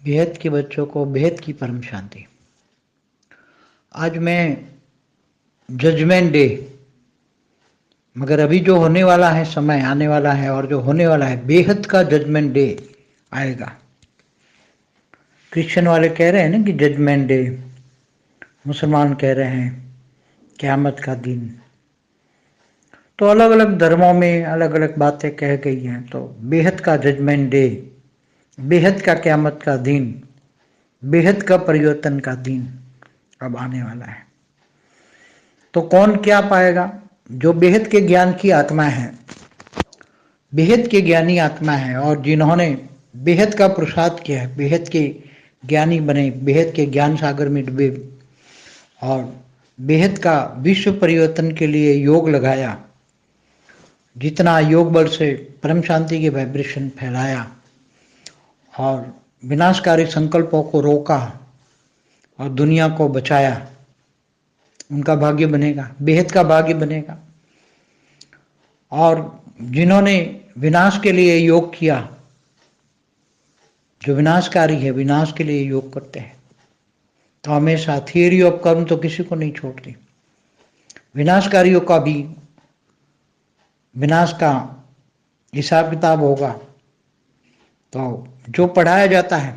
बेहद के बच्चों को बेहद की परम शांति। आज मैं जजमेंट डे, मगर अभी जो होने वाला है, समय आने वाला है और जो होने वाला है, बेहद का जजमेंट डे आएगा। क्रिश्चियन वाले कह रहे हैं ना कि जजमेंट डे, मुसलमान कह रहे हैं क़यामत का दिन। तो अलग अलग धर्मों में अलग अलग बातें कह गई हैं। तो बेहद का जजमेंट डे, बेहद का क़यामत का दिन, बेहद का परिवर्तन का दिन अब आने वाला है। तो कौन क्या पाएगा? जो बेहद के ज्ञान की आत्मा है, बेहद के ज्ञानी आत्मा है, और जिन्होंने बेहद का पुरुषार्थ किया है, बेहद के ज्ञानी बने, बेहद के ज्ञान सागर में डूबे और बेहद का विश्व परिवर्तन के लिए योग लगाया, जितना योग बल से परम शांति के वाइब्रेशन फैलाया और विनाशकारी संकल्पों को रोका और दुनिया को बचाया, उनका भाग्य बनेगा, बेहद का भाग्य बनेगा। और जिन्होंने विनाश के लिए योग किया, जो विनाशकारी है, विनाश के लिए योग करते हैं, तो हमेशा थियरी ऑफ कर्म तो किसी को नहीं छोड़ती। विनाशकारियों का भी विनाश का हिसाब किताब होगा। तो जो पढ़ाया जाता है,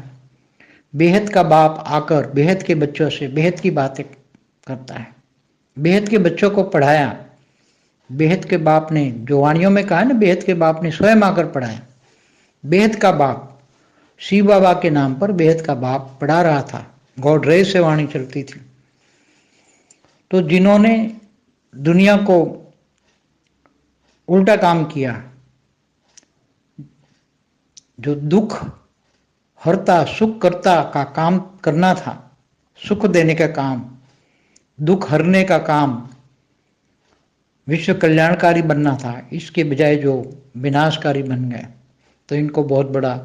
बेहद का बाप आकर बेहद के बच्चों से बेहद की बातें करता है। बेहद के बच्चों को पढ़ाया, बेहद के बाप ने, जो वाणियों में कहा है ना, बेहद के बाप ने स्वयं आकर पढ़ाया। बेहद का बाप शिव बाबा के नाम पर बेहद का बाप पढ़ा रहा था, गॉड रे से वाणी चलती थी। तो जिन्होंने दुनिया को उल्टा काम किया, जो दुख हरता सुख करता का काम करना था, सुख देने का काम, दुख हरने का काम, विश्व कल्याणकारी बनना था, इसके बजाय जो विनाशकारी बन गए, तो इनको बहुत बड़ा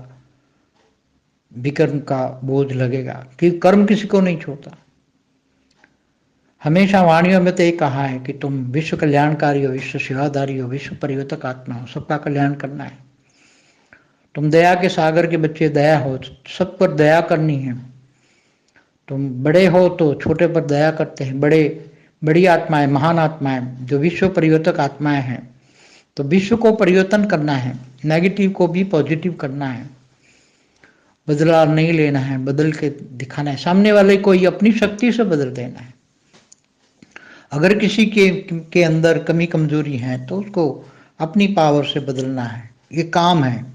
विकर्म का बोझ लगेगा। कि कर्म किसी को नहीं छोड़ता। हमेशा वाणियों में तो ये कहा है कि तुम विश्व कल्याणकारी हो, विश्व सेवादारी हो, विश्व परिवर्तक आत्मा हो, सबका कल्याण करना है। तुम दया के सागर के बच्चे, दया हो, सब पर दया करनी है। तुम बड़े हो तो छोटे पर दया करते हैं। बड़ी आत्माएं, महान आत्माएं, जो विश्व परिवर्तक आत्माएं हैं, तो विश्व को परिवर्तन करना है, नेगेटिव को भी पॉजिटिव करना है। बदला नहीं लेना है, बदल के दिखाना है, सामने वाले को ही अपनी शक्ति से बदल देना है। अगर किसी के अंदर कमी कमजोरी है तो उसको अपनी पावर से बदलना है। ये काम है,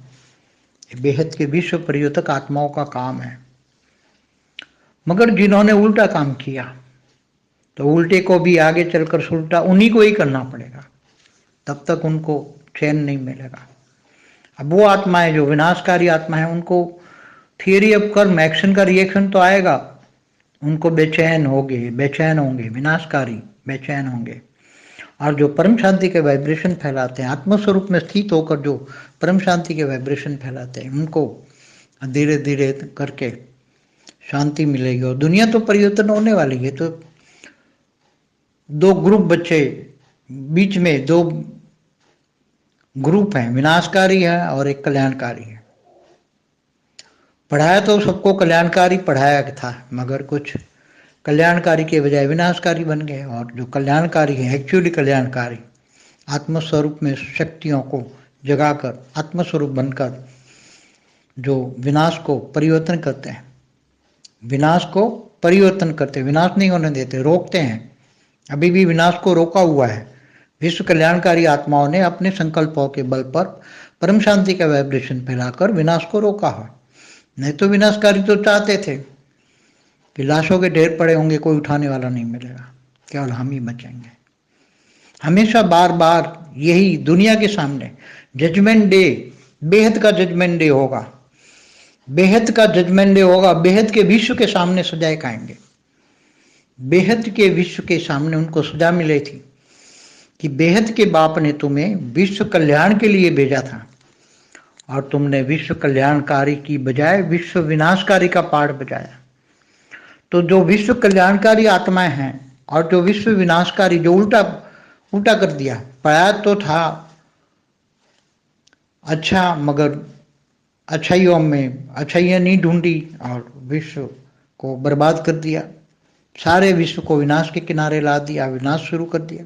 बेहद के विश्व परिवर्तक आत्माओं का काम है। मगर जिन्होंने उल्टा काम किया, तो उल्टे को भी आगे चलकर उल्टा उन्हीं को ही करना पड़ेगा, तब तक उनको चैन नहीं मिलेगा। अब वो आत्माएं जो विनाशकारी आत्मा है, उनको थियरी ऑफ कर्म, एक्शन का रिएक्शन तो आएगा, उनको बेचैन होंगे, विनाशकारी बेचैन होंगे। और जो परम शांति के वाइब्रेशन फैलाते हैं, आत्मस्वरूप में स्थित होकर जो परम शांति के वाइब्रेशन फैलाते हैं, उनको धीरे धीरे करके शांति मिलेगी और दुनिया तो परिवर्तन होने वाली है। तो दो ग्रुप बच्चे, बीच में दो ग्रुप हैं, विनाशकारी है और एक कल्याणकारी है। पढ़ाया तो सबको कल्याणकारी पढ़ाया था, मगर कुछ कल्याणकारी के बजाय विनाशकारी बन गए। और जो कल्याणकारी है, एक्चुअली कल्याणकारी, आत्मस्वरूप में शक्तियों को जगाकर आत्मस्वरूप बनकर जो विनाश को परिवर्तन करते हैं, विनाश को परिवर्तन करते, विनाश नहीं होने देते, रोकते हैं। अभी भी विनाश को रोका हुआ है। विश्व कल्याणकारी आत्माओं ने अपने संकल्पों के बल पर परम शांति का वाइब्रेशन फैलाकर विनाश को रोका है। नहीं तो विनाशकारी तो चाहते थे कि लाशों के ढेर पड़े होंगे, कोई उठाने वाला नहीं मिलेगा, केवल हम ही बचेंगे। हमेशा बार बार यही दुनिया के सामने जजमेंट डे, बेहद का जजमेंट डे होगा, बेहद का जजमेंट डे होगा। बेहद के विश्व के सामने सजाए खाएंगे। बेहद के विश्व के सामने उनको सजा मिली थी कि बेहद के बाप ने तुम्हें विश्व कल्याण के लिए भेजा था और तुमने विश्व कल्याणकारी की बजाय विश्व विनाशकारी का पाठ बजाया। तो जो विश्व कल्याणकारी आत्माएं हैं और जो विश्व विनाशकारी, जो उल्टा कर दिया, पढ़ाया तो था अच्छा, मगर अच्छाइयों में अच्छाइयाँ नहीं ढूंढी और विश्व को बर्बाद कर दिया, सारे विश्व को विनाश के किनारे ला दिया, विनाश शुरू कर दिया।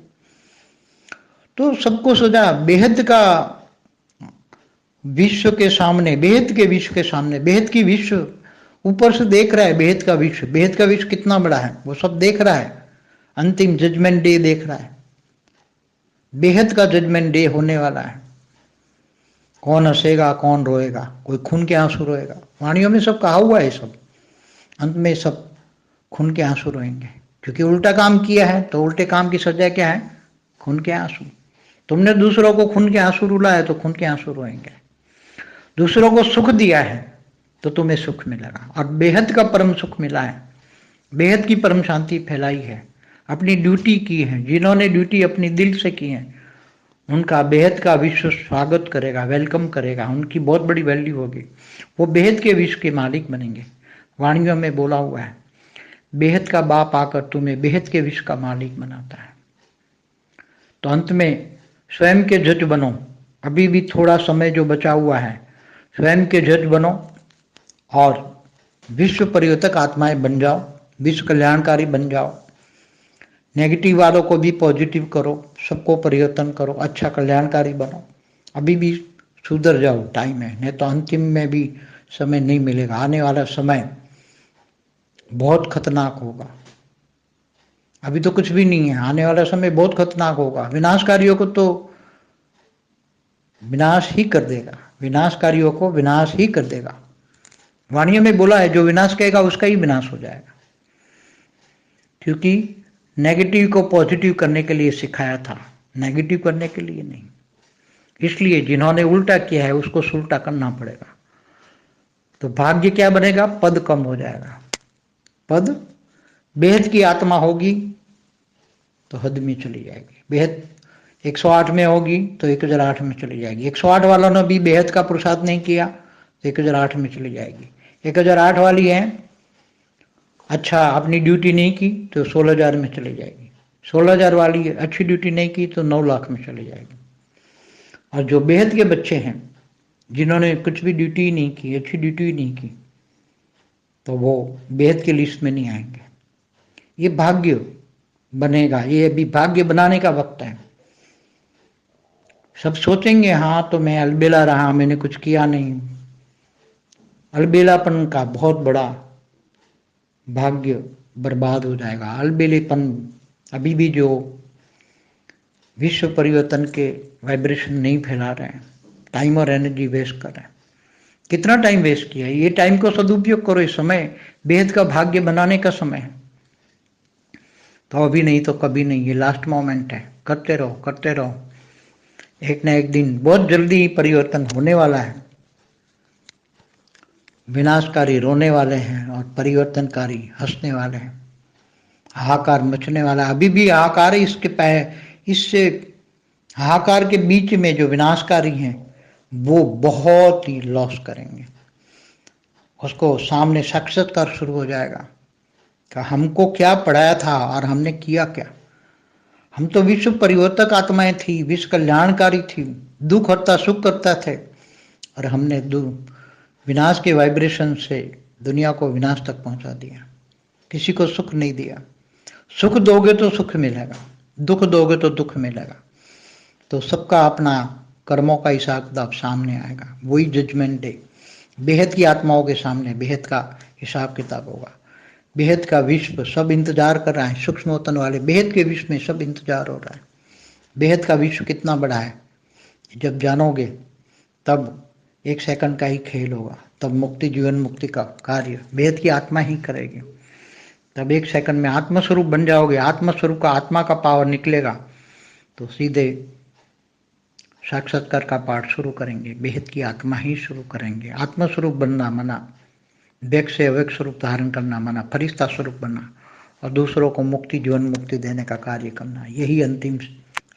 तो सबको सजा बेहद का विश्व के सामने, बेहद के विश्व के सामने, बेहद की विश्व ऊपर से देख रहा है, बेहद का विश्व कितना बड़ा है वो सब देख रहा है। अंतिम जजमेंट डे देख रहा है, बेहद का जजमेंट डे होने वाला है। कौन हंसेगा, कौन रोएगा, कोई खून के आंसू रोएगा। वाणियों में सब कहा हुआ है, सब अंत में सब खून के आंसू रोएंगे, क्योंकि उल्टा काम किया है। तो उल्टे काम की सजा क्या है? खून के आंसू। तुमने दूसरों को खून के आंसू रुलाया तो खून के आंसू रोएंगे। दूसरों को सुख दिया है तो तुम्हें सुख मिलेगा, और बेहद का परम सुख मिला है, बेहद की परम शांति फैलाई है। अपनी ड्यूटी की है, जिन्होंने ड्यूटी अपनी दिल से की है उनका बेहद का विश्व स्वागत करेगा, वेलकम करेगा, उनकी बहुत बड़ी वैल्यू होगी, वो बेहद के विश्व के मालिक बनेंगे। वाणियों में बोला हुआ है, बेहद का बाप आकर तुम्हें बेहद के विश्व का मालिक बनाता है। तो अंत में स्वयं के जज बनो। अभी भी थोड़ा समय जो बचा हुआ है, स्वयं के जज बनो और विश्व परिवर्तक आत्माएं बन जाओ, विश्व कल्याणकारी बन जाओ। नेगेटिव वालों को भी पॉजिटिव करो, सबको परिवर्तन करो, अच्छा कल्याणकारी बनो। अभी भी सुधर जाओ, टाइम है, नहीं तो अंतिम में भी समय नहीं मिलेगा। आने वाला समय बहुत खतरनाक होगा। अभी तो कुछ भी नहीं है, आने वाला समय बहुत खतरनाक होगा। विनाशकारियों को तो विनाश ही कर देगा, विनाशकारियों को विनाश ही कर देगा। वाणियों में बोला है, जो विनाश कहेगा उसका ही विनाश हो जाएगा, क्योंकि नेगेटिव को पॉजिटिव करने के लिए सिखाया था, नेगेटिव करने के लिए नहीं। इसलिए जिन्होंने उल्टा किया है उसको उल्टा करना पड़ेगा। तो भाग्य क्या बनेगा? पद कम हो जाएगा। पद बेहद की आत्मा होगी तो हद में चली जाएगी। बेहद 108 में होगी तो 1008 में चली जाएगी। 108 वालों ने भी बेहद का पुरुषार्थ नहीं किया तो 1008 में चली जाएगी। 1008 वाली है, अच्छा अपनी ड्यूटी नहीं की तो 16,000 में चली जाएगी। 16,000 वाली अच्छी ड्यूटी नहीं की तो 9 लाख में चली जाएगी। और जो बेहद के बच्चे हैं जिन्होंने कुछ भी ड्यूटी नहीं की, अच्छी ड्यूटी नहीं की, तो वो बेहद की लिस्ट में नहीं आएंगे। ये भाग्य बनेगा, ये अभी भाग्य बनाने का वक्त है। सब सोचेंगे हाँ तो मैं अलबेला रहा, मैंने कुछ किया नहीं। अलबेलापन का बहुत बड़ा भाग्य बर्बाद हो जाएगा। अलबेलेपन अभी भी जो विश्व परिवर्तन के वाइब्रेशन नहीं फैला रहे हैं, टाइम और एनर्जी वेस्ट कर रहे हैं। कितना टाइम वेस्ट किया है? ये टाइम को सदुपयोग करो। इस समय बेहद का भाग्य बनाने का समय है। तो अभी नहीं तो कभी नहीं, ये लास्ट मोमेंट है। करते रहो, करते रहो। एक ना एक दिन बहुत जल्दी ही परिवर्तन होने वाला है। विनाशकारी रोने वाले हैं और परिवर्तनकारी हंसने वाले हैं। हाहाकार मचने वाला है। अभी भी हाहाकार है। इससे हाहाकार के बीच में जो विनाशकारी हैं वो बहुत ही लॉस करेंगे। उसको सामने साक्षात्कार शुरू हो जाएगा कि हमको क्या पढ़ाया था और हमने किया क्या। हम तो विश्व परिवर्तक आत्माएं थी, विश्व कल्याणकारी थी, दुख हरता सुख करता थे, और हमने विनाश के वाइब्रेशन से दुनिया को विनाश तक पहुंचा दिया। किसी को सुख नहीं दिया। सुख दोगे तो सुख मिलेगा, दुख दोगे तो दुख मिलेगा। तो सबका अपना कर्मों का हिसाब किताब सामने आएगा। वही जजमेंट डे, बेहद की आत्माओं के सामने बेहद का हिसाब किताब होगा। बेहद का विश्व सब इंतजार कर रहा है। सूक्ष्म वतन वाले बेहद के विश्व में सब इंतजार हो रहा है। बेहद का विश्व कितना बड़ा है जब जानोगे तब एक सेकंड का ही खेल होगा। तब मुक्ति, जीवन मुक्ति का कार्य बेहद की आत्मा ही करेगी। तब एक सेकंड में आत्मस्वरूप बन जाओगे। आत्मस्वरूप का, आत्मा का पावर निकलेगा तो सीधे साक्षात्कार का पाठ शुरू करेंगे। बेहद की आत्मा ही शुरू करेंगे। आत्मस्वरूप बनना मना, व्यक्त से अव्यक्त स्वरूप धारण करना मना, फरिश्ता स्वरूप बनना और दूसरों को मुक्ति, जीवन मुक्ति देने का कार्य करना। यही अंतिम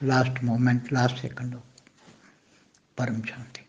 लास्ट मोमेंट, लास्ट सेकंड हो। परम शांति।